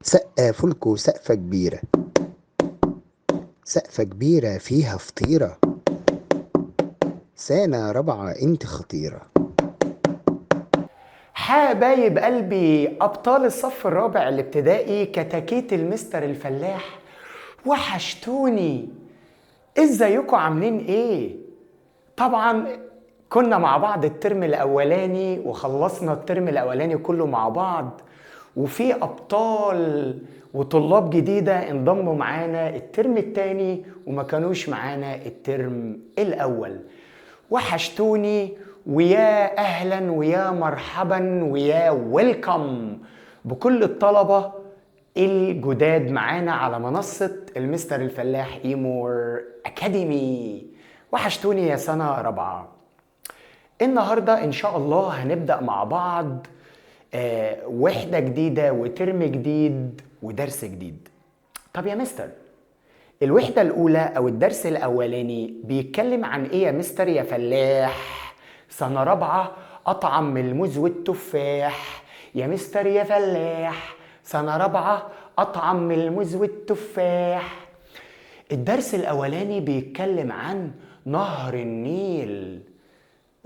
سقة فلكو سقفة كبيرة، سقفة كبيرة فيها فطيرة، سنة رابعة انت خطيرة. حبايب قلبي أبطال الصف الرابع الابتدائي كتاكيت المستر الفلاح، وحشتوني. ازيكم عاملين ايه؟ طبعا كنا مع بعض الترم الأولاني وخلصنا الترم الأولاني كله مع بعض، وفي أبطال وطلاب جديدة انضموا معانا الترم التاني وما كانوش معانا الترم الأول. وحشتوني، ويا أهلا ويا مرحبا ويا ويلكم بكل الطلبة الجداد معانا على منصة المستر الفلاح إيمور أكاديمي. وحشتوني يا سنة رابعة. النهاردة إن شاء الله هنبدأ مع بعض وحدة جديدة وترم جديد ودرس جديد. طب يا مستر، الوحدة الأولى أو الدرس الأولاني بيتكلم عن إيه يا مستر يا فلاح؟ سنة رابعة أطعم من الموز والتفاح يا مستر يا فلاح، سنة رابعة أطعم من الموز والتفاح. الدرس الأولاني بيتكلم عن نهر النيل.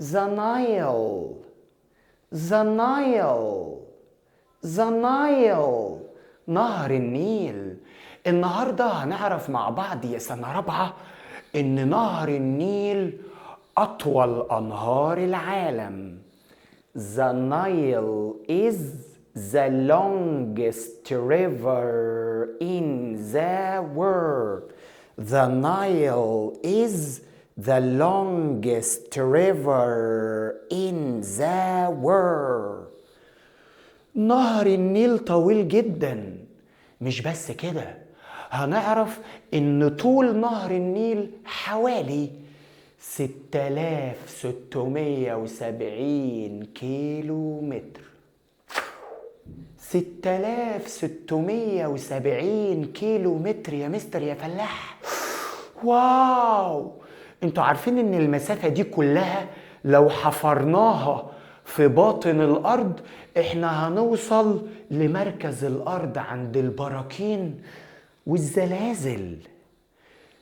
The Nile. The Nile. The Nile. نهر النيل. النهاردة هنعرف مع بعض يا سنة رابعة إن نهر النيل أطول أنهار العالم. The Nile is the longest river in the world. The Nile is the longest river in the world. نهر النيل طويل جدا. مش بس كده، هنعرف ان طول نهر النيل حوالي 6670 كيلو متر. 6670 كيلو متر يا مستر يا فلاح. واو، انتوا عارفين ان المسافة دي كلها لو حفرناها في باطن الارض احنا هنوصل لمركز الارض عند البراكين والزلازل.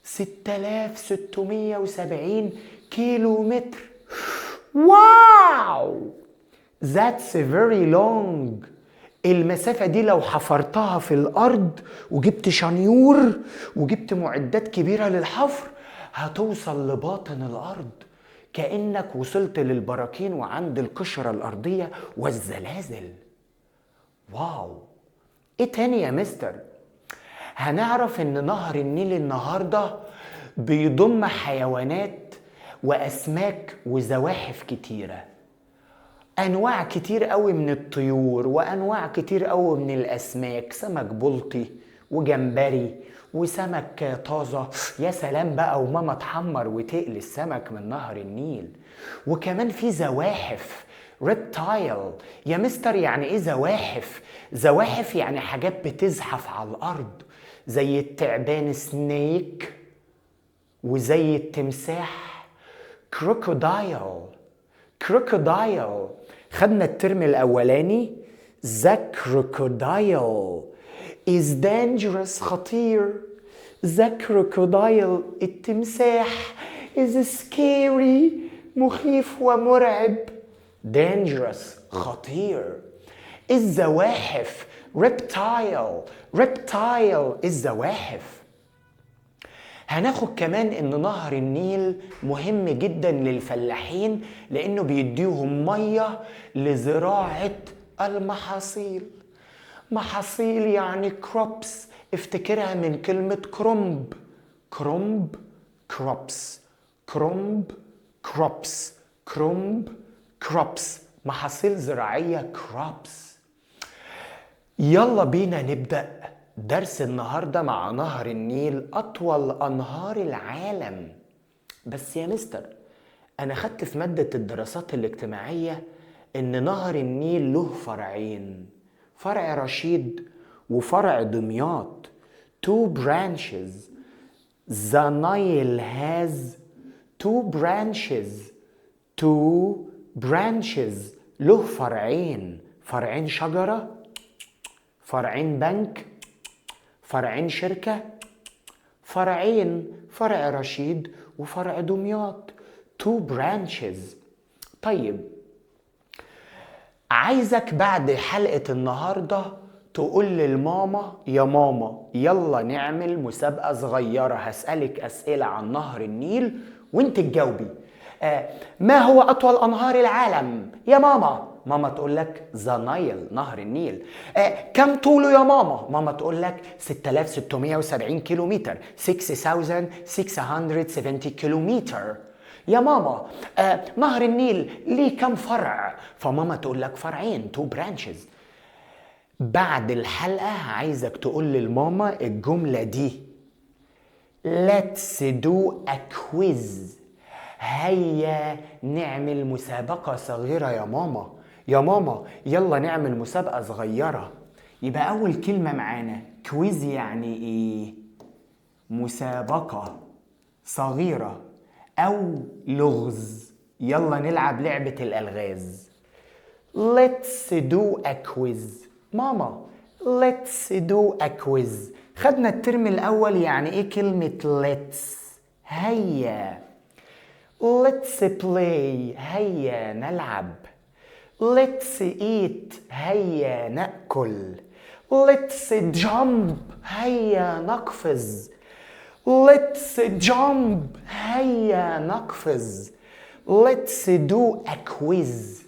6670 كيلو متر. واو، That's very long. المسافة دي لو حفرتها في الأرض وجبت شنيور وجبت معدات كبيرة للحفر هتوصل لباطن الأرض، كأنك وصلت للبراكين وعند القشرة الأرضية والزلازل. واو، ايه تاني يا مستر؟ هنعرف ان نهر النيل النهاردة بيضم حيوانات وأسماك وزواحف كتيرة، انواع كتير قوي من الطيور وانواع كتير قوي من الاسماك، سمك بلطي وجمبري وسمك طازة. يا سلام بقى، وماما تحمر وتقلي السمك من نهر النيل. وكمان في زواحف، ريبتايل. يا مستر يعني ايه زواحف؟ زواحف يعني حاجات بتزحف على الارض، زي التعبان سنيك، وزي التمساح كروكودايل. كروكودايل خدنا الترم الأولاني The crocodile is dangerous، خطير. The crocodile التمساح is scary، مخيف ومرعب. Dangerous خطير. الزواحف reptile. reptile الزواحف. هناخد كمان ان نهر النيل مهم جدا للفلاحين لانه بيديهم مية لزراعة المحاصيل. محاصيل يعني كروبس، افتكرها من كلمة كرومب. كرومب، كروبس. كرومب، كروبس. كرومب، كروبس، محاصيل زراعية كروبس. يلا بينا نبدأ درس النهاردة مع نهر النيل أطول أنهار العالم. بس يا مستر، أنا خدت في مادة الدراسات الاجتماعية إن نهر النيل له فرعين، فرع رشيد وفرع دمياط. Two branches. The Nile has two branches. Two branches له فرعين، فرعين شجرة، فرعين بنك، فرعين شركة، فرعين، فرع رشيد وفرع دمياط. 2 branches. طيب عايزك بعد حلقة النهاردة تقول للماما يا ماما يلا نعمل مسابقة صغيرة، هسألك أسئلة عن نهر النيل وانت تجاوبي. ما هو أطول أنهار العالم يا ماما؟ ماما تقول لك ذا نايل، نهر النيل. كم طوله يا ماما؟ ماما تقول لك 6670 كيلومتر، 6670 كيلومتر. يا ماما نهر النيل ليه كم فرع؟ فماما تقول لك فرعين، 2 branches. بعد الحلقة عايزك تقول للماما الجملة دي: Let's do a quiz. هيا نعمل مسابقة صغيرة يا ماما. يا ماما يلا نعمل مسابقة صغيرة. يبقى أول كلمة معانا كويز، يعني إيه؟ مسابقة صغيرة أو لغز. يلا نلعب لعبة الألغاز. Let's do a quiz. ماما let's do a quiz. خدنا الترم الأول يعني إيه كلمة let's؟ هيا. Let's play، هيا نلعب. Let's eat، هيا نأكل. Let's jump، هيا نقفز. Let's jump، هيا نقفز. Let's do a quiz.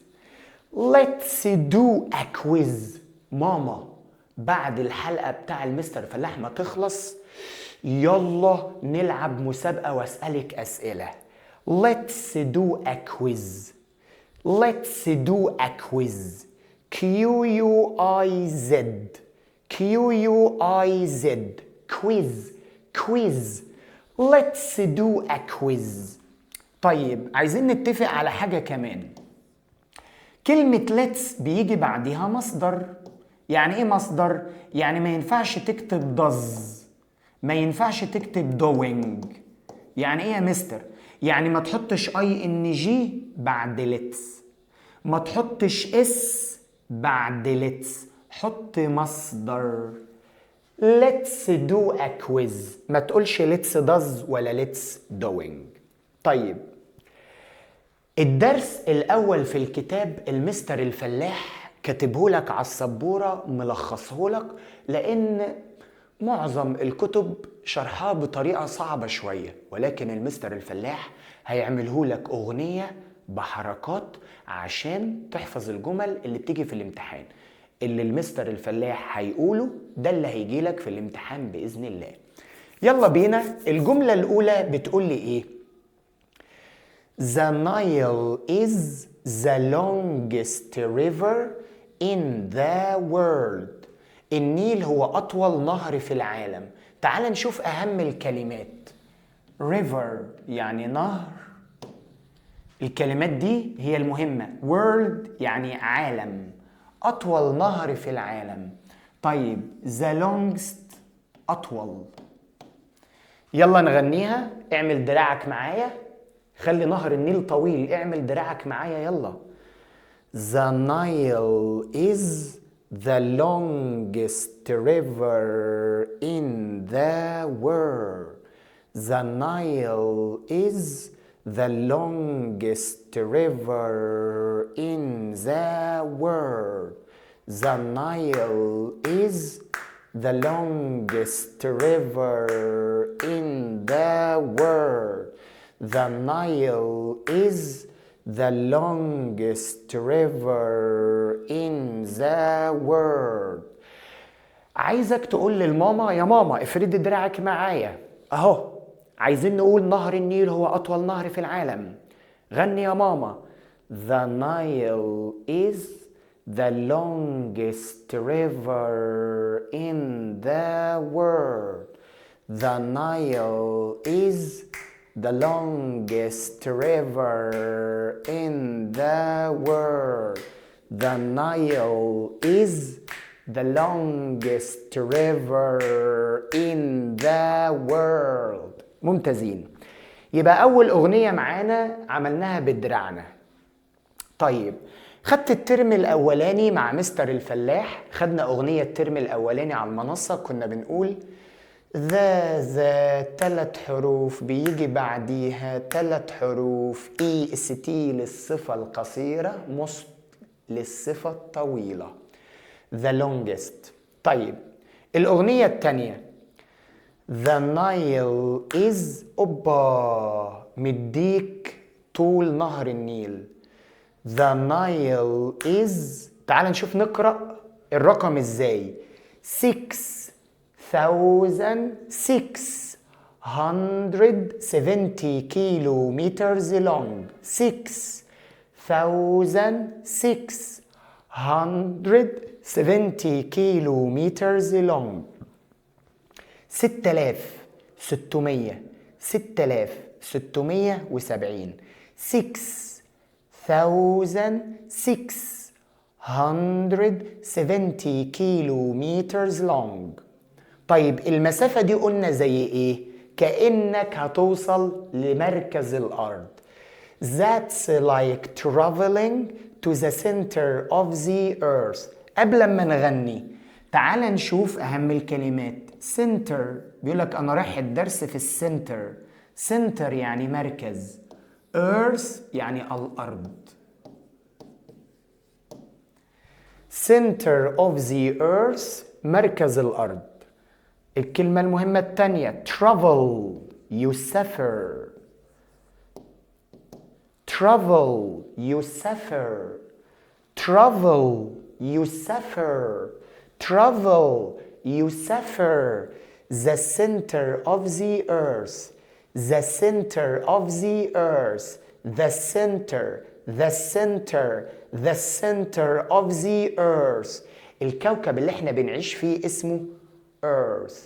Let's do a quiz. ماما بعد الحلقة بتاع المستر فلاح ما تخلص يلا نلعب مسابقة واسألك أسئلة. Let's do a quiz. Let's do a quiz. Q-U-I-Z. Q-U-I-Z. Quiz. Quiz. Let's do a quiz. طيب عايزين نتفق على حاجة كمان. كلمة let's بيجي بعدها مصدر. يعني ايه مصدر؟ يعني ما ينفعش تكتب does، ما ينفعش تكتب doing. يعني ايه يا مستر؟ يعني ما تحطش ing بعد let's، ما تحطش اس بعد let's، حط مصدر. let's do a quiz، ما تقولش let's does ولا let's doing. طيب الدرس الأول في الكتاب المستر الفلاح كاتبهولك على السبورة، ملخصهولك، لأن معظم الكتب شرحها بطريقة صعبة شوية، ولكن المستر الفلاح هيعملهولك أغنية بحركات عشان تحفظ الجمل اللي بتيجي في الامتحان. اللي المستر الفلاح هيقوله ده اللي هيجيلك في الامتحان بإذن الله. يلا بينا. الجملة الأولى بتقول لي إيه؟ The Nile is the longest river in the world. النيل هو أطول نهر في العالم. تعال نشوف أهم الكلمات. river يعني نهر، الكلمات دي هي المهمة. world يعني عالم، أطول نهر في العالم. طيب the longest أطول. يلا نغنيها. اعمل دراعك معايا، خلي نهر النيل طويل، اعمل دراعك معايا يلا. The Nile is the longest river in the world. The Nile is the longest river in the world. The Nile is the longest river in the world. The Nile is the longest river in the world. عايزك تقول للماما يا ماما افردي دراعك معايا اهو. عايزين نقول نهر النيل هو أطول نهر في العالم. غني يا ماما. The Nile is the longest river in the world. The Nile is the longest river in the world. The Nile is the longest river in the world. ممتازين. يبقى أول أغنية معانا عملناها بدراعنا. طيب خدت الترم الاولاني مع مستر الفلاح، خدنا اغنية الترم الاولاني على المنصة، كنا بنقول ذا 3 حروف بيجي بعديها 3 حروف، اي اس تي للصفة القصيرة، مست للصفة الطويلة، the longest. طيب الأغنية التانية The Nile is أوبا مديك طول نهر النيل. The Nile is، تعال نشوف نقرأ الرقم ازاي. 6,670 kilometers long. 6,670 kilometers long. 6,670 6,670 kilometers long. طيب المسافة دي قلنا زي ايه؟ كأنك هتوصل لمركز الأرض. That's like traveling to the center of the earth. قبل ما نغني تعال نشوف أهم الكلمات. center بيقولك أنا رايح الدرس في السنتر. center يعني مركز. earth يعني الأرض. center of the earth مركز الأرض. الكلمة المهمة التانية travel يسافر. travel يسافر. travel يسافر. travel يسافر. the center of the earth. the center of the earth. the center. the center. the center of the earth. الكوكب اللي احنا بنعيش فيه اسمه earth.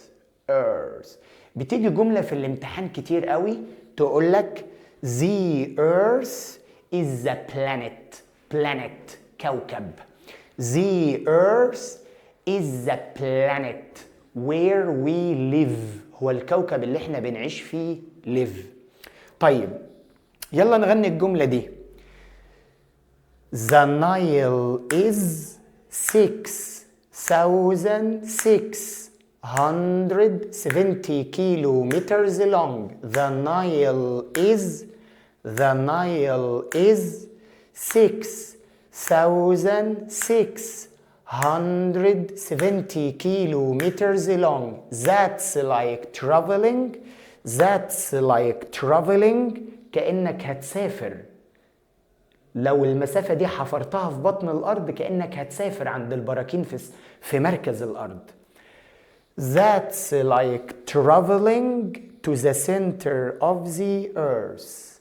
earth. بتيجي جملة في الامتحان كتير قوي تقول لك the earth is a planet. planet كوكب. the earth is a planet where we live. هو الكوكب اللي احنا بنعيش فيه live. طيب يلا نغني الجملة دي. The Nile is 6,670 kilometers long. The Nile is 6,670 kilometers long. That's like traveling. That's like traveling. كأنك هتسافر. لو المسافة دي حفرتها في بطن الأرض كأنك هتسافر عند البراكين في مركز الأرض. That's like traveling to the center of the earth.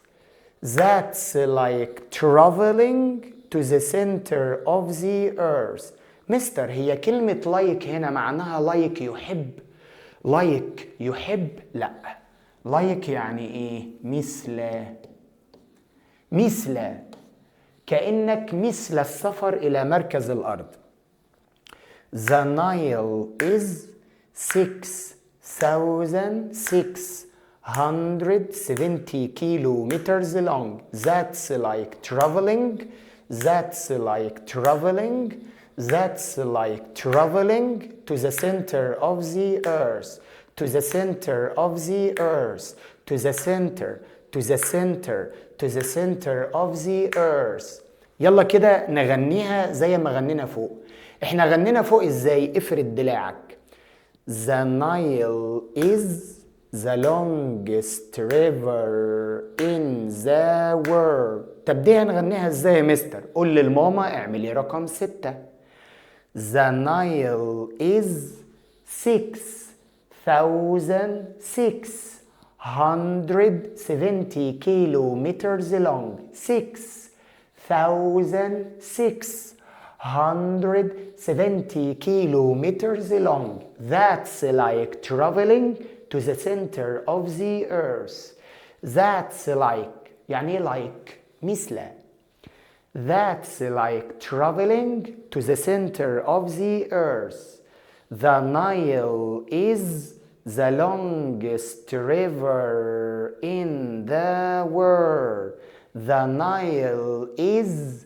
That's like traveling to the center of the earth. مستر هي كلمة like هنا معناها like يحب. like يحب؟ لا. like يعني ايه؟ مثل كأنك مثل السفر إلى مركز الأرض. The Nile is 6,670 kilometers long. That's like traveling. That's like traveling. That's like traveling to the center of the earth. To the center of the earth. To the center. To the center. To the center of the earth. يلا كده نغنيها زي ما غنينا فوق. احنا غنينا فوق ازاي؟ افرد دراعك. The Nile is the longest river in the world. طب دي هنغنيها ازاي يا مستر؟ قول للماما اعملي رقم 6. The Nile is 6,670 kilometers long. 6,670 kilometers long. That's like traveling to the center of the earth. That's like يعني like مثل. That's like traveling to the center of the earth. The Nile is the longest river in the world. The Nile is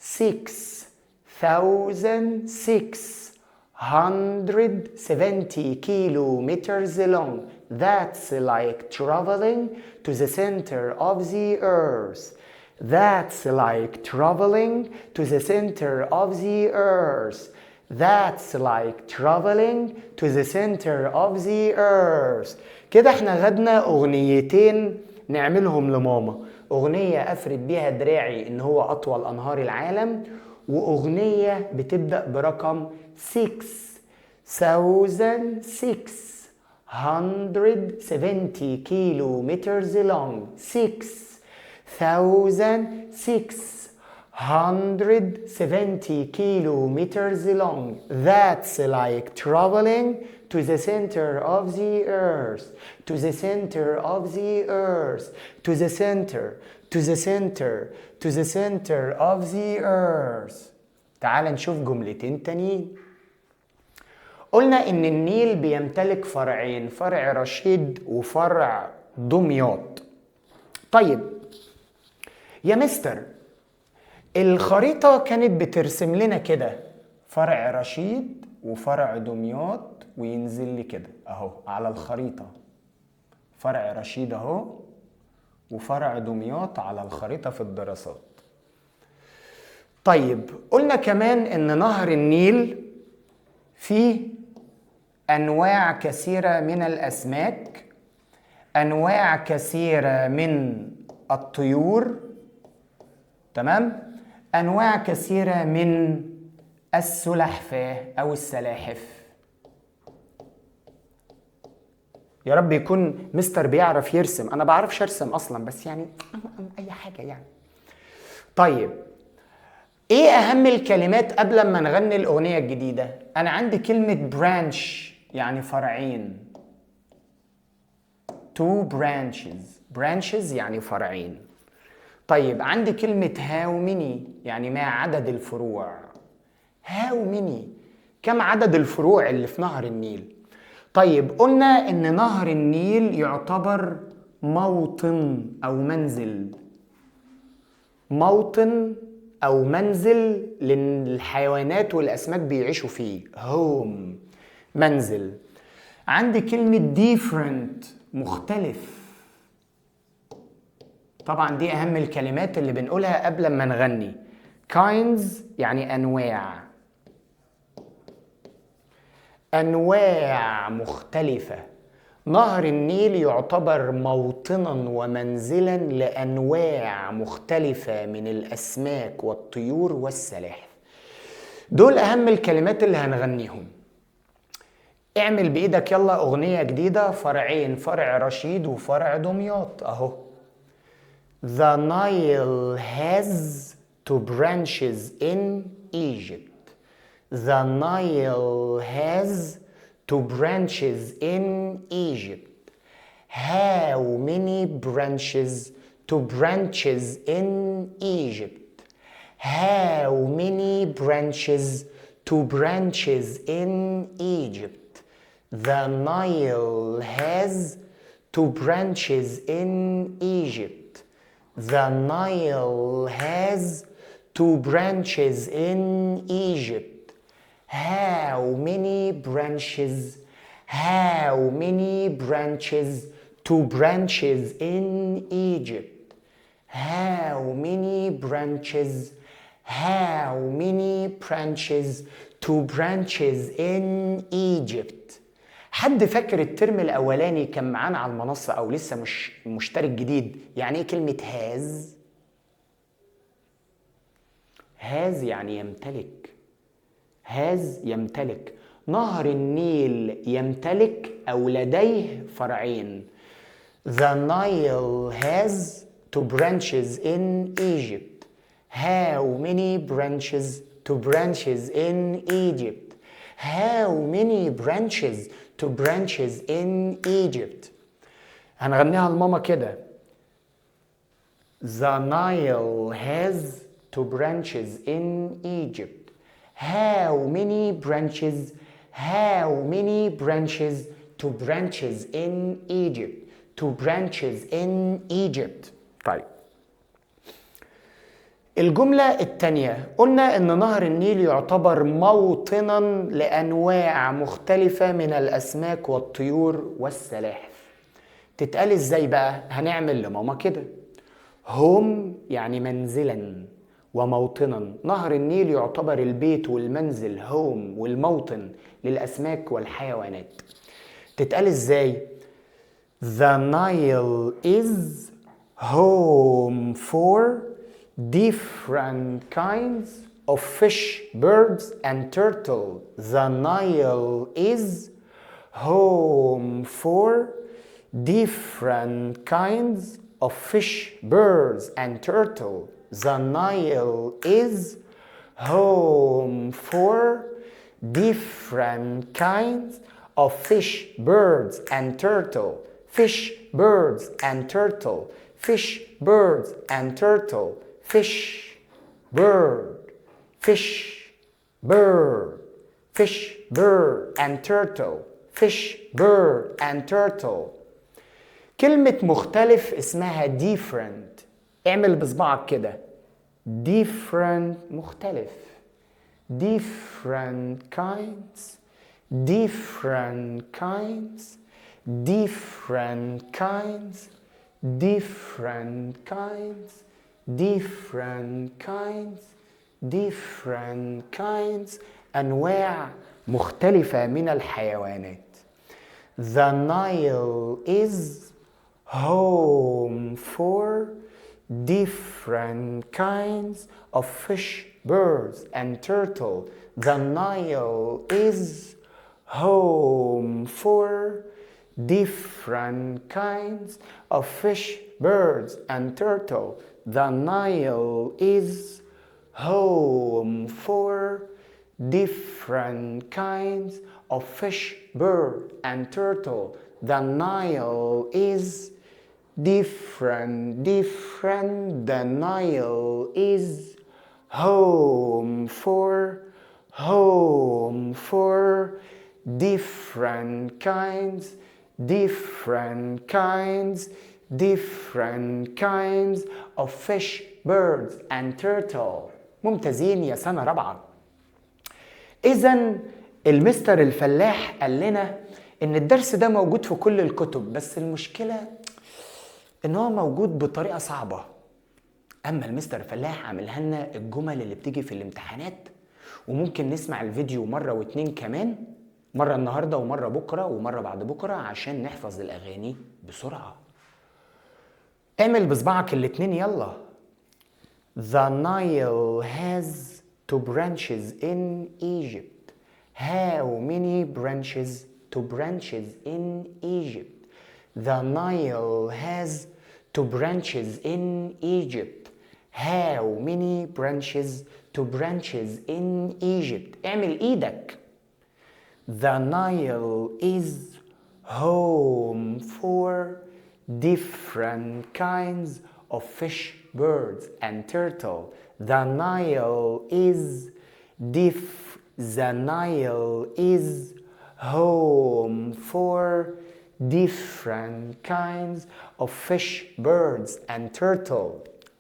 6,670 kilometers long. That's like traveling to the center of the earth. That's like traveling to the center of the earth. That's like traveling to the center of the earth. كده احنا غدنا اغنيتين نعملهم لماما. اغنية افرد بيها دراعي ان هو اطول انهار العالم، واغنية بتبدأ برقم 6,670 kilometers long. 6,670 kilometers long. That's like traveling to the center of the earth. To the center of the earth. To the center. To the center. To the center of the earth. تعال نشوف جملتين تانيين. قلنا ان النيل بيمتلك فرعين، فرع رشيد وفرع دمياط. طيب يا مستر، الخريطة كانت بترسم لنا كده فرع رشيد وفرع دمياط، وينزل لي كده اهو على الخريطة فرع رشيد اهو وفرع دمياط على الخريطة في الدراسات. طيب قلنا كمان ان نهر النيل فيه انواع كثيرة من الاسماك، انواع كثيرة من الطيور، تمام، انواع كثيرة من السلحفاة او السلاحف. يا رب يكون مستر بيعرف يرسم، انا بعرفش ارسم اصلا، بس يعني اي حاجة يعني. طيب ايه اهم الكلمات قبل ما نغني الاغنية الجديدة؟ انا عندي كلمة برانش يعني فرعين. two branches يعني فرعين. طيب عندي كلمة how many يعني ما عدد الفروع. how many كم عدد الفروع اللي في نهر النيل؟ طيب قلنا ان نهر النيل يعتبر موطن او منزل. موطن او منزل للحيوانات والاسماك بيعيشوا فيه. home منزل. عندي كلمة different مختلف. طبعا دي اهم الكلمات اللي بنقولها قبل ما نغني. kinds يعني انواع. انواع مختلفة. نهر النيل يعتبر موطنا ومنزلا لانواع مختلفة من الاسماك والطيور والسلاحف. دول اهم الكلمات اللي هنغنيهم. اعمل بايدك يلا اغنية جديدة، فرعين، فرع رشيد وفرع دمياط اهو. The Nile has two branches in Egypt. The Nile has two branches in Egypt. How many branches? Two branches in Egypt. How many branches? Two branches in Egypt. The Nile has two branches in Egypt. The Nile has two branches in Egypt. How many branches? How many branches? Two branches in Egypt. How many branches? How many branches? Two branches in Egypt. حد فاكر الترم الاولاني كان معانا على المنصه او لسه مش مشترك جديد؟ يعني ايه كلمه هاز؟ هاز يعني يمتلك. هاز يمتلك. نهر النيل يمتلك او لديه فرعين. The Nile has two branches in Egypt. How many branches? Two branches in Egypt. How many branches? Two branches in Egypt. هنغنيها لماما كده. The Nile has two branches in Egypt. How many branches? How many branches? Two branches in Egypt. Two branches in Egypt. طيب الجملة التانية قلنا ان نهر النيل يعتبر موطنا لانواع مختلفة من الاسماك والطيور والسلاحف. تتقال ازاي بقى؟ هنعمل لماما كده. هوم يعني منزلا وموطنا. نهر النيل يعتبر البيت والمنزل، هوم والموطن للاسماك والحيوانات. تتقال ازاي؟ The Nile is home for different kinds of fish, birds, and turtle. The Nile is home for different kinds of fish, birds, and turtle. The Nile is home for different kinds of fish, birds, and turtle. Fish, birds, and turtle. Fish, birds, and turtle. Fish, bird, fish, bird, fish, bird, and turtle. Fish, bird, and turtle. كلمة مختلف اسمها different. اعمل بصبعك كده. different مختلف. different kinds. different kinds. different kinds. different kinds. different kinds. different kinds. أنواع مختلفة من الحيوانات. The Nile is home for different kinds of fish, birds, and turtle. The Nile is home for different kinds of fish, birds, and turtle. The Nile is home for different kinds of fish, bird, and turtle. The Nile is different. The Nile is home for different kinds of fish, birds, and turtle. ممتازين يا سنة رابعة. إذن المستر الفلاح قال لنا إن الدرس ده موجود في كل الكتب، بس المشكلة إن هو موجود بطريقة صعبة. أما المستر الفلاح عملها لنا الجمل اللي بتيجي في الامتحانات، وممكن نسمع الفيديو مرة واتنين كمان، مرة النهاردة ومرة بكرة ومرة بعد بكرة، عشان نحفظ الأغاني بسرعة. اعمل بصبعك الاتنين يلا. The Nile has 2 branches in Egypt. How many branches? 2 branches in Egypt. The Nile has 2 branches in Egypt. How many branches? 2 branches in Egypt. اعمل ايدك. The Nile is home for different kinds of fish, birds, and turtle. The Nile is home for different kinds of fish, birds, and turtle.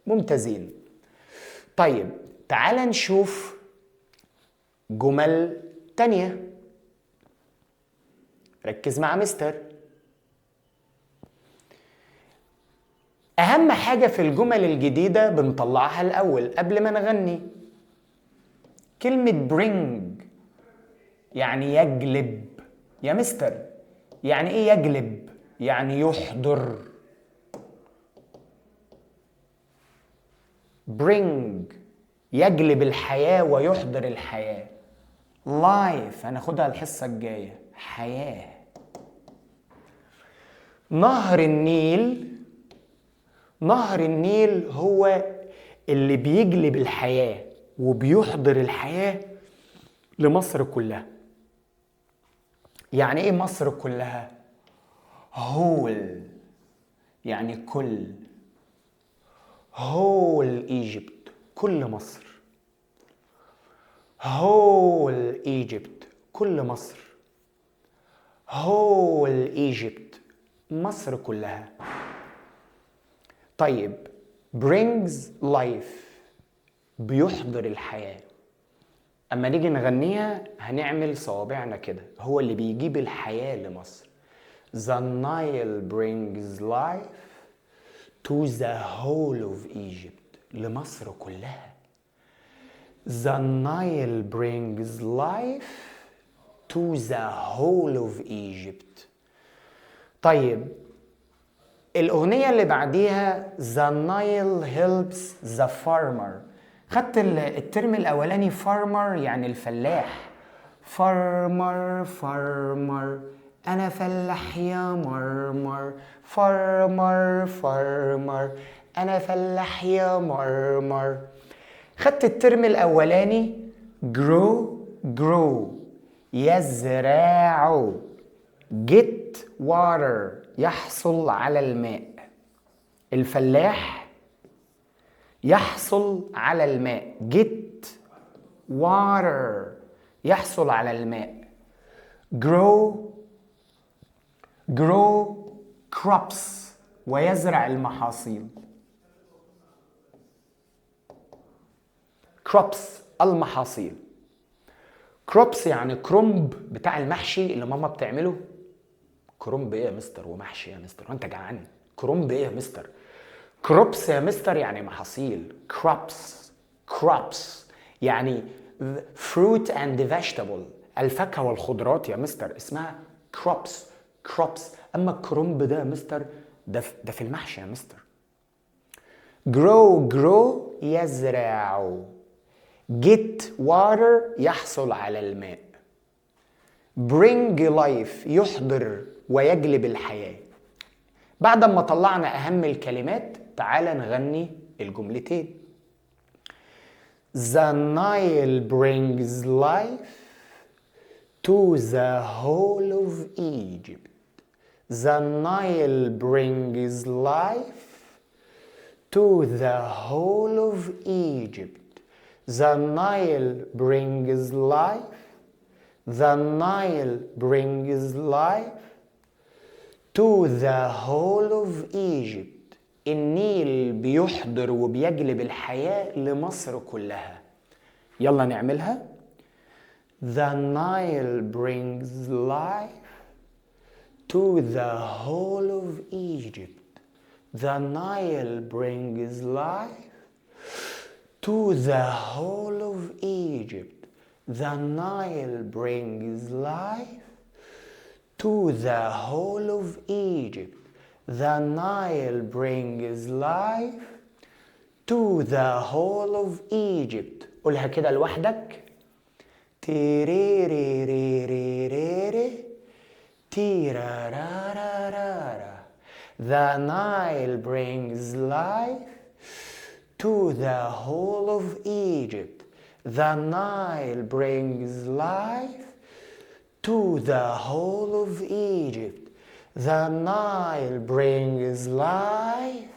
ممتازين. طيب تعال نشوف جمل تانية. ركز مع مستر. أهم حاجة في الجمل الجديدة بنطلعها الأول قبل ما نغني. كلمة bring يعني يجلب. يا مستر يعني إيه يجلب؟ يعني يحضر. bring يجلب الحياة ويحضر الحياة. life هناخدها الحصة الجاية. حياة. نهر النيل هو اللي بيجلب الحياة وبيحضر الحياة لمصر كلها. يعني ايه مصر كلها؟ whole يعني كل. whole Egypt كل مصر. whole Egypt كل مصر. whole Egypt مصر كلها. طيب brings life بيحضر الحياة. اما نيجي نغنيها هنعمل صوابعنا كده، هو اللي بيجيب الحياة لمصر. The Nile brings life to the whole of Egypt. لمصر كلها. The Nile brings life to the whole of Egypt. طيب الأغنية اللي بعديها The Nile helps the farmer. خدت الترم الأولاني farmer يعني الفلاح. farmer farmer أنا فلاح يا مرمر. farmer farmer أنا فلاح يا مرمر. خدت الترم الأولاني grow grow يزرع. get water يحصل على الماء. الفلاح يحصل على الماء. get water يحصل على الماء. grow crops ويزرع المحاصيل. crops المحاصيل. crops يعني كرنب بتاع المحشي اللي ماما بتعمله. كرنب ايه يا مستر ومحشي يا مستر وانت جعان؟ كرنب ايه يا مستر؟ كروبس يا مستر يعني محاصيل. crops يعني fruit and vegetable الفاكهة والخضروات يا مستر اسمها crops. اما الكرنب ده يا مستر ده في المحشي يا مستر. grow يزرع. get water يحصل على الماء. bring life يحضر ويجلب الحياة. بعد ما طلعنا أهم الكلمات تعال نغني الجملتين. The Nile brings life to the whole of Egypt. The Nile brings life to the whole of Egypt. The Nile brings life. The Nile brings life to the whole of Egypt. النيل بيحضر وبيجلب الحياة لمصر كلها. يلا نعملها. The Nile brings life to the whole of Egypt. The Nile brings life to the whole of Egypt. The Nile brings life to the whole of Egypt. The Nile brings life to the whole of Egypt. قولها كده لوحدك. تيريريريريري تيرارارارارا. The Nile brings life to the whole of Egypt. The Nile brings life to the whole of Egypt. The Nile brings life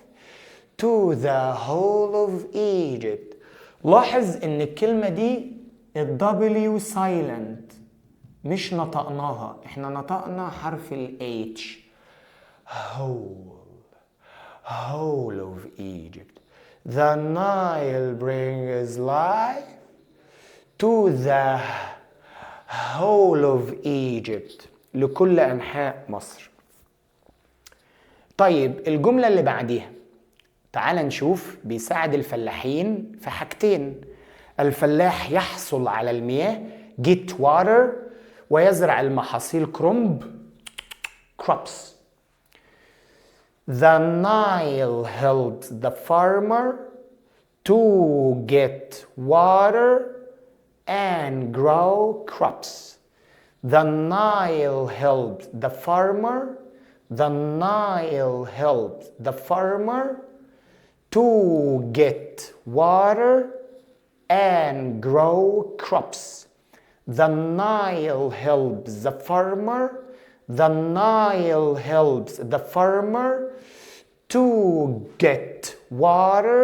to the whole of Egypt. لاحظ ان الكلمة دي الW silent مش نطقناها، احنا نطقنا حرف H. whole of Egypt. The Nile brings life to the whole of Egypt. لكل أنحاء مصر. طيب الجملة اللي بعديها تعال نشوف بيساعد الفلاحين في حاجتين. الفلاح يحصل على المياه get water ويزرع المحاصيل كرنب crops. The Nile helps the farmer to get water and grow crops. The Nile helps the farmer. The Nile helps the farmer to get water and grow crops. The Nile helps the farmer. The Nile helps the farmer to get water,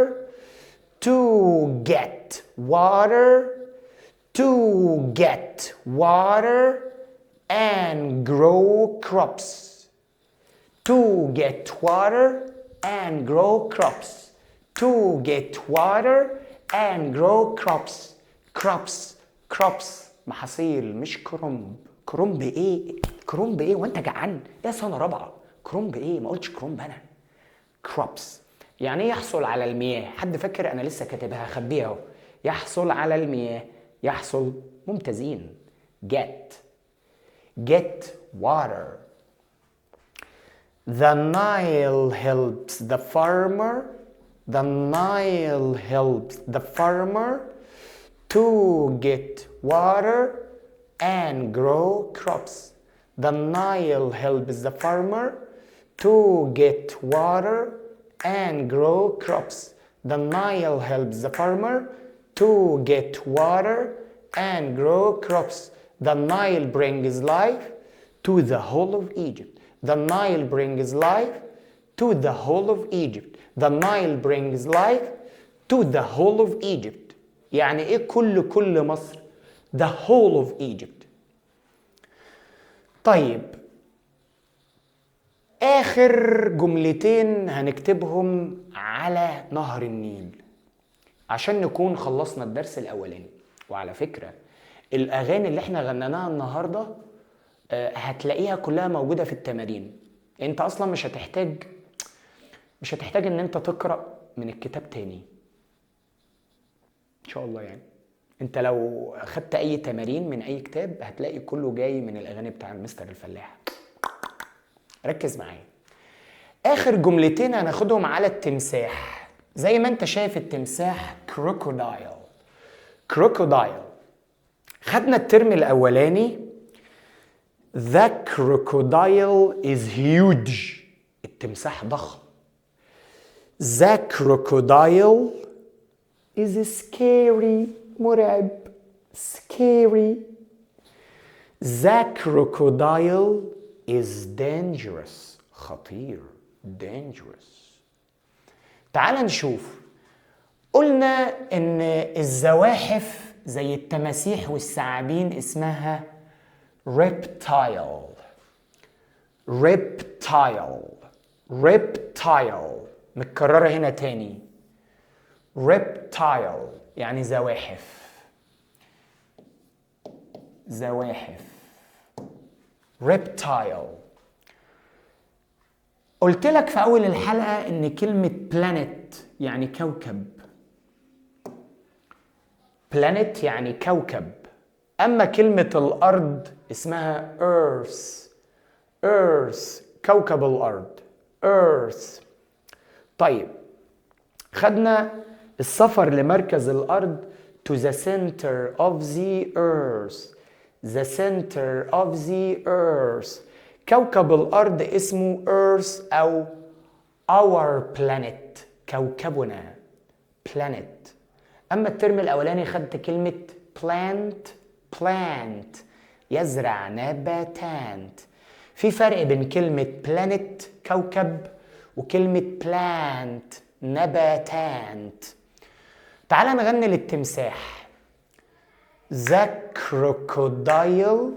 to get water, to get water and grow crops. To get water and grow crops. To get water and grow crops محاصيل مش كرنب. كرنب ايه وانت جعان؟ ايه سنه رابعه؟ كرنب ايه؟ ما قلتش كرنب انا. crops يعني يحصل على المياه. حد فاكر؟ انا لسه كاتبها، خبيها اهو. يحصل على المياه، يحصل. ممتازين. get water. The Nile helps the farmer. The Nile helps the farmer to get water and grow crops. The Nile helps the farmer to get water and grow crops. The Nile helps the farmer to get water and grow crops. The Nile brings life to the whole of Egypt. The Nile brings life to the whole of Egypt. The Nile brings life to the whole of Egypt. يعني ايه كل مصر؟ The whole of Egypt. طيب آخر جملتين هنكتبهم على نهر النيل عشان نكون خلصنا الدرس الأولاني. وعلى فكرة الأغاني اللي احنا غنناها النهاردة هتلاقيها كلها موجودة في التمارين. انت أصلا مش هتحتاج ان انت تقرأ من الكتاب تاني إن شاء الله. يعني انت لو أخدت أي تمارين من أي كتاب هتلاقي كله جاي من الأغاني بتاع المستر الفلاح. ركز معايا. آخر جملتين هناخدهم على التمساح. زي ما انت شايف التمساح كروكودايل. خدنا الترم الأولاني The crocodile is huge. التمساح ضخم. The crocodile is scary. مرعب. Scary. The crocodile is dangerous. خطير. Dangerous. تعال نشوف. قلنا ان الزواحف زي التماسيح والثعابين اسمها reptile. متكررة هنا تاني. reptile يعني زواحف. reptile. قلت لك في أول الحلقة إن كلمة planet يعني كوكب. planet يعني كوكب. أما كلمة الأرض اسمها earth. كوكب الأرض. earth. طيب خدنا السفر لمركز الأرض to the center of the earth. the center of the earth. كوكب الأرض اسمه earth أو our planet. كوكبنا planet. أما الترم الأولاني خدت كلمة plant يزرع نباتات. في فرق بين كلمة planet كوكب وكلمة plant نباتات. تعال نغني للتمساح. The crocodile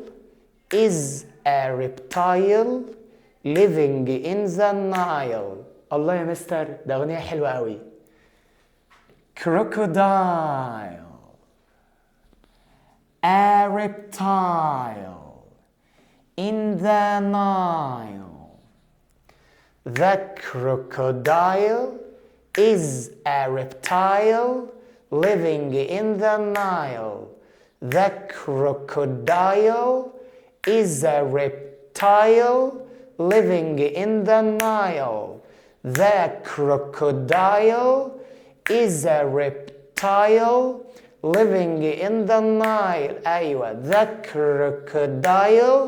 is a reptile living in the Nile. الله يا مستر، ده أغنية حلوة أوي. Crocodile, a reptile in the Nile. The crocodile is a reptile living in the Nile. The crocodile is a reptile living in the Nile. The crocodile is a reptile living in the Nile. أيوة. The crocodile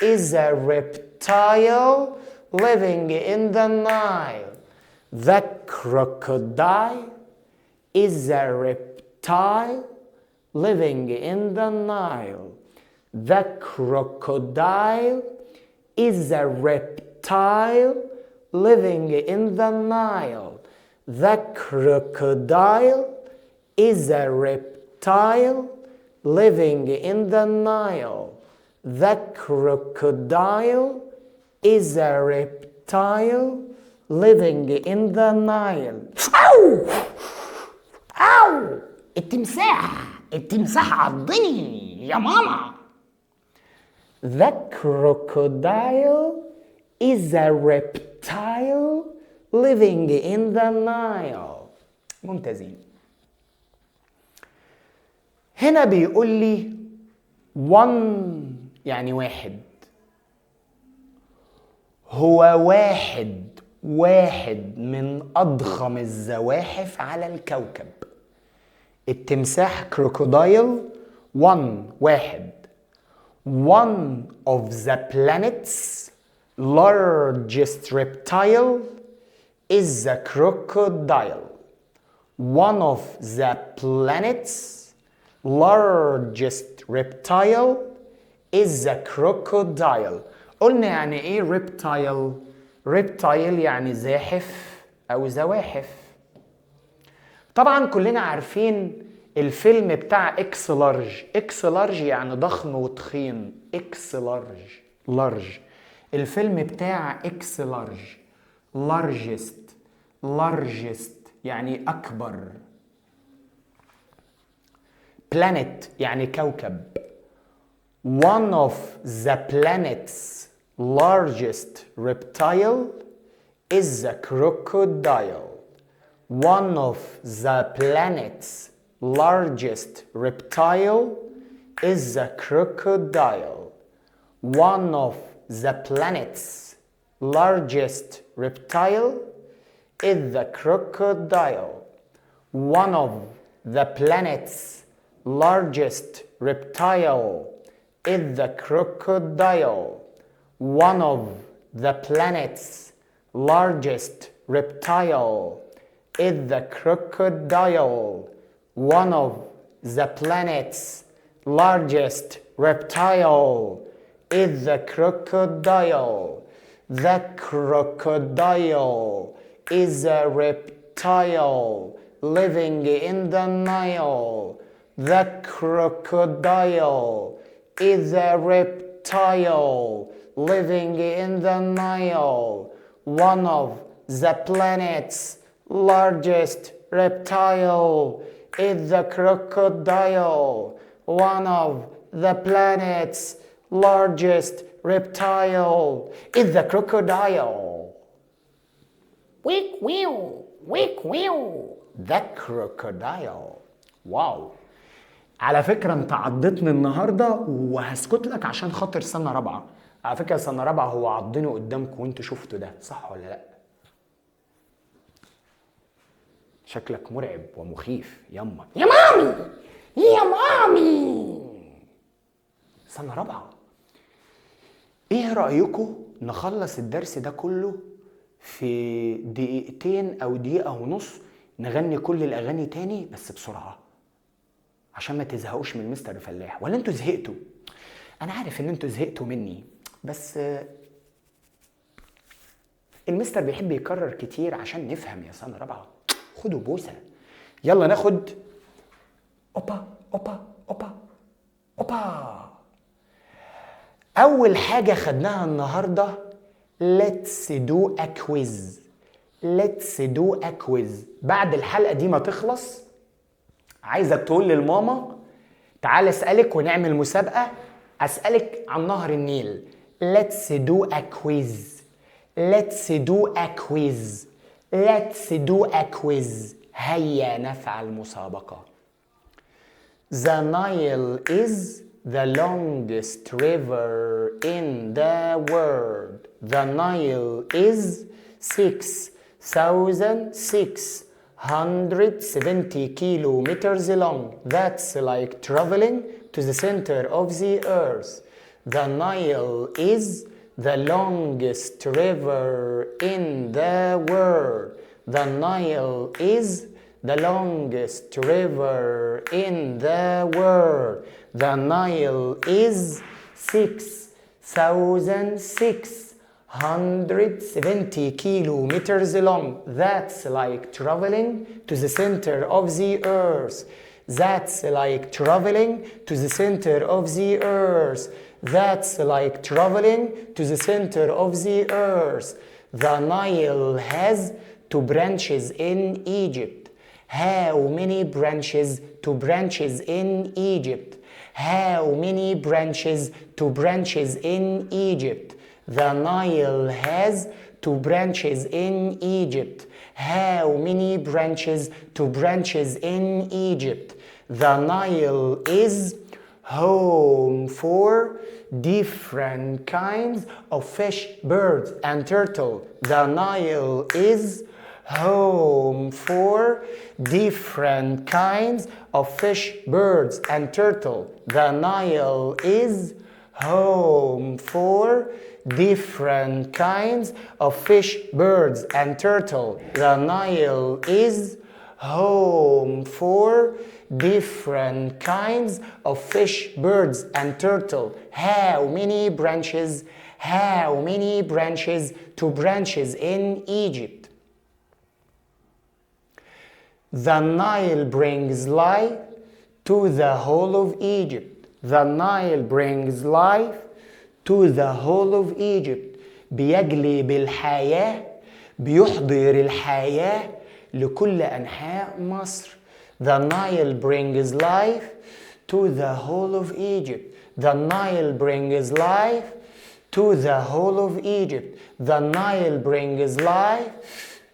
is a reptile living in the Nile. The crocodile is a reptile living in the Nile. The crocodile is a reptile living in the Nile. The crocodile is a reptile living in the Nile. The crocodile is a reptile living in the Nile. Ow! Ow! واو، التمساح عضني يا ماما. The crocodile is a reptile living in the Nile. ممتازين. هنا بيقول لي one يعني واحد، هو واحد من أضخم الزواحف على الكوكب. التمساح كروكودايل واحد. One of the planet's largest reptile is the crocodile. One of the planet's largest reptile is the crocodile. قلنا يعني ايه reptile؟ reptile يعني زاحف او زواحف. طبعا كلنا عارفين الفيلم بتاع اكس لارج. اكس لارج يعني ضخم وتخين. اكس لارج الفيلم بتاع اكس لارج. largest يعني اكبر. planet يعني كوكب. one of the planet's largest reptile is the crocodile. One of the planet's largest reptile is the crocodile. One of the planet's largest reptile is the crocodile. One of the planet's largest reptile is the crocodile. One of the planet's largest reptile is the crocodile. One of the planet's largest reptile is the crocodile. The crocodile is a reptile living in the Nile. The crocodile is a reptile living in the Nile. One of the planet's largest reptile is the crocodile. One of the planet's largest reptile is the crocodile. Weak wheel. The crocodile. واو. على فكرة انت عضتني النهاردة وهسكت لك عشان خاطر سنة رابعة. على فكرة سنة رابعة هو عضني قدامكم وانتوا شفتوا ده، صح ولا لا؟ شكلك مرعب ومخيف يما. يا مامي سنة رابعة. ايه رأيكم نخلص الدرس ده كله في دقيقتين او دقيقة ونص، نغني كل الاغاني تاني بس بسرعة عشان ما تزهقوش من مستر فلاح؟ ولا انتوا زهقتوا؟ انا عارف ان انتوا زهقتوا مني، بس المستر بيحب يكرر كتير عشان نفهم يا سنة رابعة. خدوا بوسة. يلا ناخد اوبا اوبا اوبا اوبا. اول حاجة خدناها النهاردة let's do a quiz. let's do a quiz. بعد الحلقة دي ما تخلص عايزك تقول للماما تعال اسألك ونعمل مسابقة، اسألك عن نهر النيل. let's do a quiz. let's do a quiz. let's do a quiz. هيا نفعل مسابقة. The Nile is the longest river in the world. The Nile is 6,670 kilometers long. That's like traveling to the center of the earth. The Nile is the longest river in the world. The Nile is the longest river in the world. The Nile is 6,670 kilometers long. That's like traveling to the center of the earth. That's like traveling to the center of the earth. That's like traveling to the center of the earth. The Nile has two branches in Egypt. How many branches to branches in Egypt? How many branches to branches in Egypt? The Nile has 2 branches in Egypt. How many branches to branches in Egypt? The Nile is home for different kinds of fish, birds, and turtle. The Nile is home for different kinds of fish, birds, and turtle. The Nile is home for different kinds of fish, birds, and turtle. The Nile is home for different kinds of fish, birds, and turtle. How many branches? How many branches to branches in Egypt? The Nile brings life to the whole of Egypt. The Nile brings life to the whole of Egypt. بيجلب الحياة، بيحضر الحياة لكل أنحاء مصر. The Nile brings life to the whole of Egypt. The Nile brings life to the whole of Egypt. The Nile brings life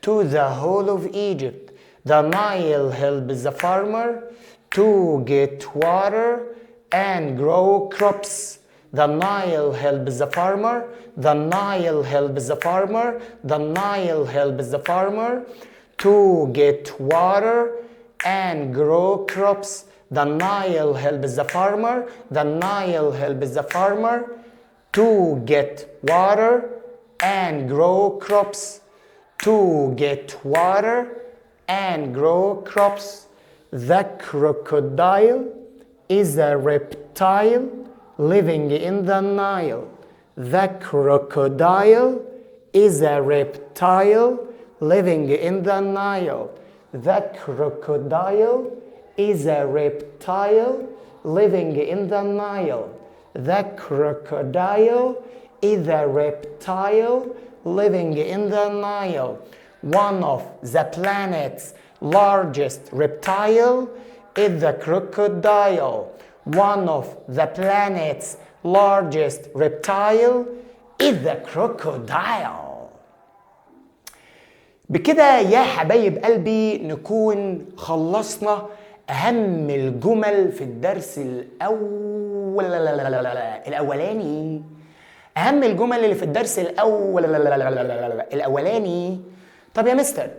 to the whole of Egypt. The Nile helps the farmer to get water and grow crops. The Nile helps the farmer. The Nile helps the farmer. The Nile helps the farmer to get water and grow crops. The Nile helps the farmer. The Nile helps the farmer to get water and grow crops. To get water and grow crops. The crocodile is a reptile living in the Nile. The crocodile is a reptile living in the Nile. The crocodile is a reptile living in the Nile. The crocodile is a reptile living in the Nile. One of the planet's largest reptile is the crocodile. One of the planet's largest reptile is the crocodile. بكده يا حبايب قلبي نكون خلصنا أهم الجمل في الدرس الأولاني. أهم الجمل اللي في الدرس الأولاني. طب يا مستر،